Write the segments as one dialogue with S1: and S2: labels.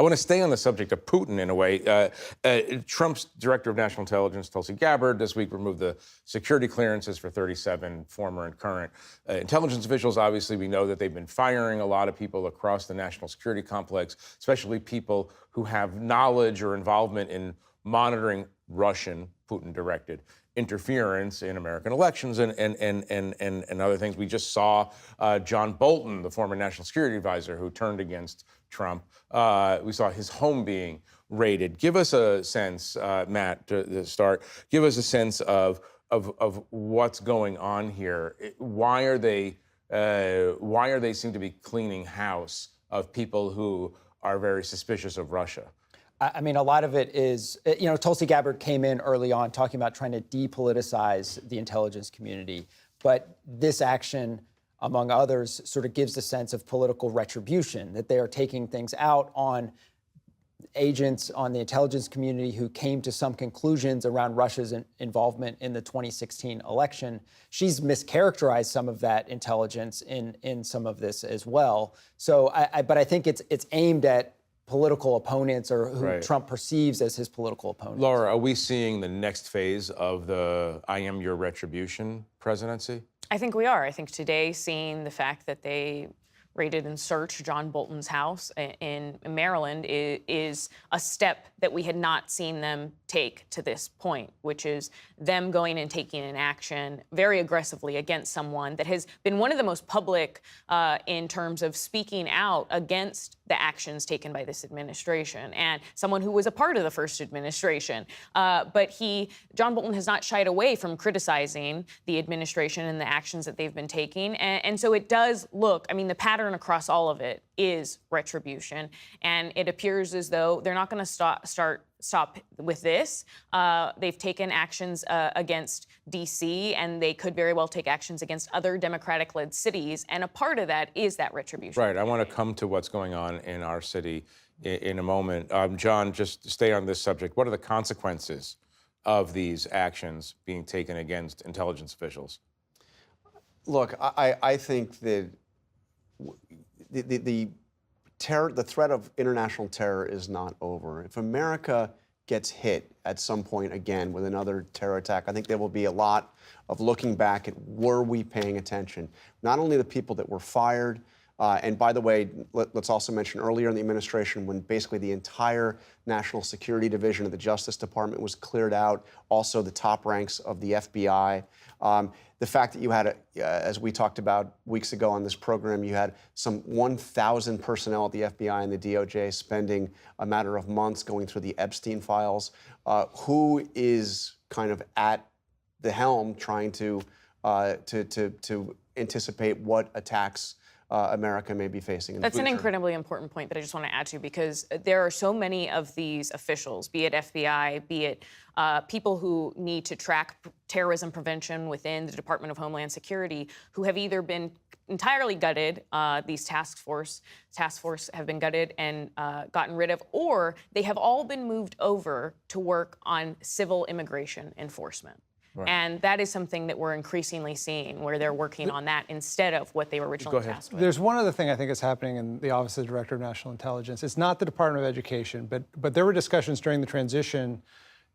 S1: I want to stay on the subject of Putin in a way. Trump's director of national intelligence, Tulsi Gabbard, this week removed the security clearances for 37 former and current intelligence officials. Obviously, we know that they've been firing a lot of people across the national security complex, especially people who have knowledge or involvement in monitoring Russian, Putin-directed interference in American elections and other things. We just saw John Bolton, the former national security advisor who turned against Trump. We saw his home being raided. Give us a sense, Matt, to start, give us a sense of what's going on here. Why are they seem to be cleaning house of people who are very suspicious of Russia?
S2: I mean, a lot of it is, Tulsi Gabbard came in early on talking about trying to depoliticize the intelligence community. But this action, among others, sort of gives a sense of political retribution, that they are taking things out on agents on the intelligence community who came to some conclusions around Russia's involvement in the 2016 election. She's mischaracterized some of that intelligence in some of this as well. So, but I think it's aimed at political opponents or who Trump perceives as his political opponents.
S1: Laura, are we seeing the next phase of the I am your retribution presidency?
S3: I think we are. I think today, seeing the fact that they raided and searched John Bolton's house in Maryland is a step that we had not seen them take to this point, which is them going and taking an action very aggressively against someone that has been one of the most public in terms of speaking out against the actions taken by this administration, and someone who was a part of the first administration. But John Bolton has not shied away from criticizing the administration and the actions that they've been taking. And so it does look, I mean, the pattern across all of it is retribution. And it appears as though they're not going to stop with this. They've taken actions against D.C., and they could very well take actions against other Democratic-led cities. And a part of that is that retribution.
S1: Right. I want to come to what's going on in our city in a moment. John, just to stay on this subject, what are the consequences of these actions being taken against intelligence officials?
S4: Look, I think that the threat of international terror is not over. If America gets hit at some point again with another terror attack, I think there will be a lot of looking back at, were we paying attention? Not only the people that were fired, and by the way, let's also mention earlier in the administration when basically the entire National Security Division of the Justice Department was cleared out, also the top ranks of the FBI. The fact that you had, as we talked about weeks ago on this program, you had some 1,000 personnel at the FBI and the DOJ spending a matter of months going through the Epstein files. Who is kind of at the helm trying to anticipate what attacks America may be facing in the future?
S3: That's an incredibly important point that I just want to add to, because there are so many of these officials, be it FBI, be it people who need to track terrorism prevention within the Department of Homeland Security, who have either been entirely gutted, these task force have been gutted and gotten rid of, or they have all been moved over to work on civil immigration enforcement. Right. And that is something that we're increasingly seeing, where they're working on that instead of what they were originally tasked with.
S5: There's one other thing I think is happening in the Office of the Director of National Intelligence. It's not the Department of Education, but there were discussions during the transition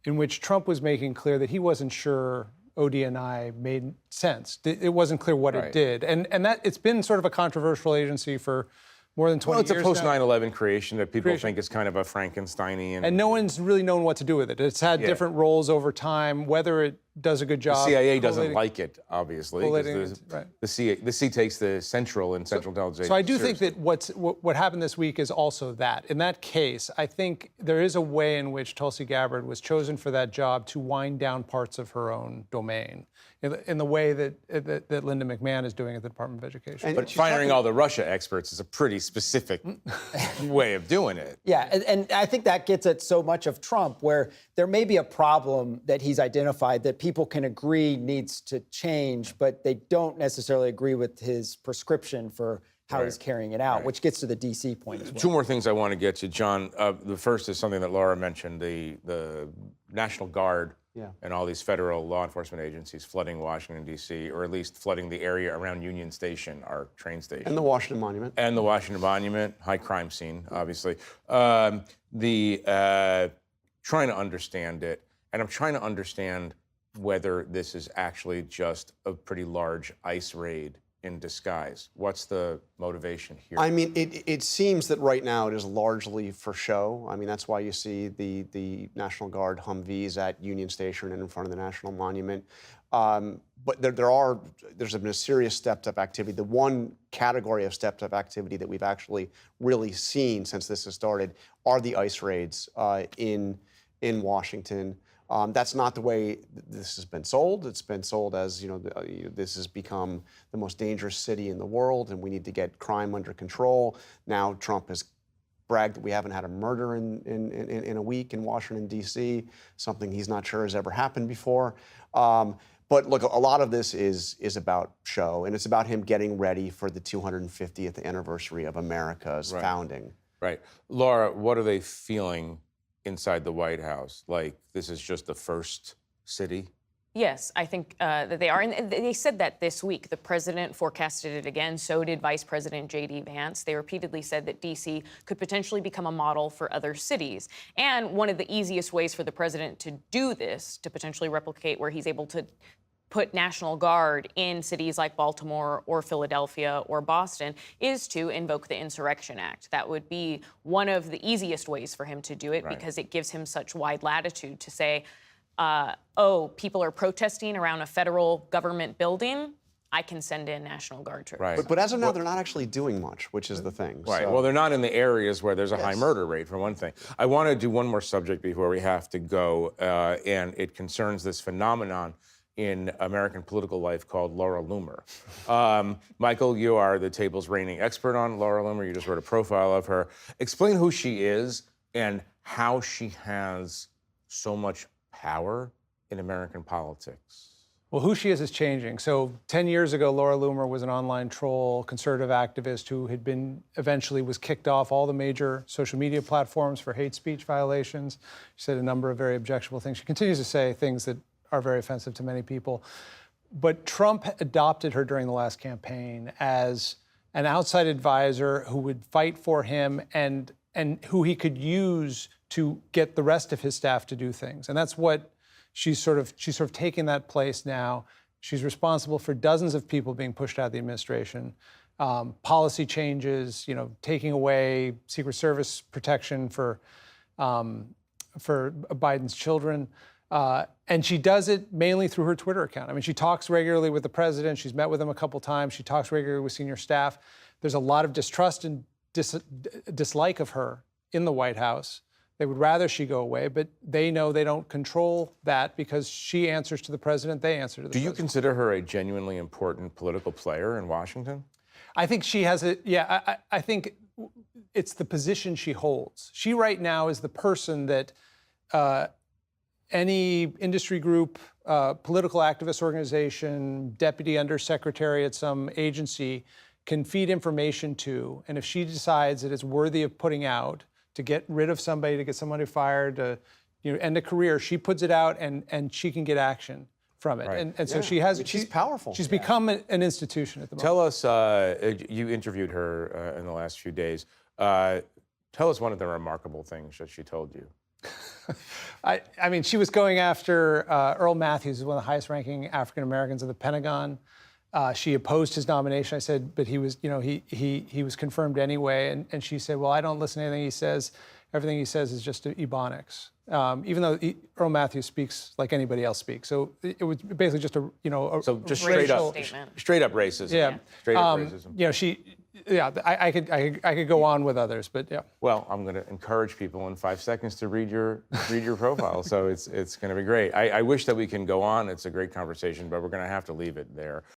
S5: in which Trump was making clear that he wasn't sure ODNI made sense. It wasn't clear what it did. And that it's been sort of a controversial agency for more than 20 years.
S1: Well, it's a post-9/11 creation that people think is kind of a Frankensteinian.
S5: And no one's really known what to do with it. It's had different roles over time, whether it does a good job.
S1: The CIA doesn't like it, obviously. The CIA takes the Central Intelligence.
S5: So I do think that what happened this week is also that. In that case, I think there is a way in which Tulsi Gabbard was chosen for that job to wind down parts of her own domain, in the way that Linda McMahon is doing at the Department of Education.
S1: But firing all the Russia experts is a pretty specific way of doing it.
S2: Yeah, and I think that gets at so much of Trump, where there may be a problem that he's identified that people can agree needs to change, but they don't necessarily agree with his prescription for how he's carrying it out, which gets to the D.C. point as well.
S1: Two more things I want to get to, John. The first is something that Laura mentioned, the National Guard
S4: Yeah.
S1: And all these federal law enforcement agencies flooding Washington, D.C., or at least flooding the area around Union Station, our train station.
S4: And the Washington Monument.
S1: And the Washington Monument, high crime scene, obviously. Trying to understand it, and I'm trying to understand whether this is actually just a pretty large ICE raid in disguise. What's the motivation here?
S4: I mean, it seems that right now it is largely for show. I mean, that's why you see the National Guard Humvees at Union Station and in front of the National Monument. But there's been a serious stepped-up activity. The one category of stepped-up activity that we've actually really seen since this has started are the ICE raids in Washington. That's not the way this has been sold. It's been sold as, this has become the most dangerous city in the world, and we need to get crime under control. Now Trump has bragged that we haven't had a murder in a week in Washington, D.C., something he's not sure has ever happened before. But look, a lot of this is about show, and it's about him getting ready for the 250th anniversary of America's founding.
S1: Right. Laura, what are they feeling inside the White House? Like this is just the first city?
S3: Yes, I think that they are. And they said that this week. The president forecasted it again. So did Vice President J.D. Vance. They repeatedly said that D.C. could potentially become a model for other cities. And one of the easiest ways for the president to do this, to potentially replicate where he's able to put National Guard in cities like Baltimore or Philadelphia or Boston, is to invoke the Insurrection Act. That would be one of the easiest ways for him to do it because it gives him such wide latitude to say, people are protesting around a federal government building, I can send in National Guard troops.
S1: Right.
S4: But as of now, they're not actually doing much, which is the thing.
S1: Right.
S4: So.
S1: Well, they're not in the areas where there's a high murder rate, for one thing. I want to do one more subject before we have to go, and it concerns this phenomenon in American political life called Laura Loomer. Michael, you are the table's reigning expert on Laura Loomer. You just wrote a profile of her. Explain who she is and how she has so much power in American politics.
S5: Well, who she is changing. So 10 years ago, Laura Loomer was an online troll, conservative activist who eventually was kicked off all the major social media platforms for hate speech violations. She said a number of very objectionable things. She continues to say things that are very offensive to many people. But Trump adopted her during the last campaign as an outside advisor who would fight for him and who he could use to get the rest of his staff to do things. And that's what she's sort of taking that place now. She's responsible for dozens of people being pushed out of the administration, policy changes, taking away Secret Service protection for Biden's children. And she does it mainly through her Twitter account. I mean, she talks regularly with the president. She's met with him a couple times. She talks regularly with senior staff. There's a lot of distrust and dislike of her in the White House. They would rather she go away, but they know they don't control that because she answers to the president, they answer to the president.
S1: Do you consider her a genuinely important political player in Washington?
S5: I think she has I think it's the position she holds. She right now is the person that any industry group, political activist organization, deputy undersecretary at some agency can feed information to. And if she decides that it's worthy of putting out to get rid of somebody, to get somebody fired, to end a career, she puts it out and she can get action from it.
S1: Right.
S5: And so she has.
S4: She's powerful.
S5: She's become an institution at the moment.
S1: Tell us, you interviewed her in the last few days. Tell us one of the remarkable things that she told you.
S5: I mean, she was going after Earl Matthews, who's one of the highest-ranking African Americans in the Pentagon. She opposed his nomination. I said, but he was, he was confirmed anyway. And she said, well, I don't listen to anything he says. Everything he says is just ebonics. Even though Earl Matthews speaks like anybody else speaks. So it was basically just a
S1: So just
S3: racial
S1: straight up racism.
S5: Yeah.
S1: Straight up racism.
S5: I could go on with others, but yeah.
S1: Well, I'm going to encourage people in 5 seconds to read your profile. So it's going to be great. I wish that we can go on. It's a great conversation, but we're going to have to leave it there.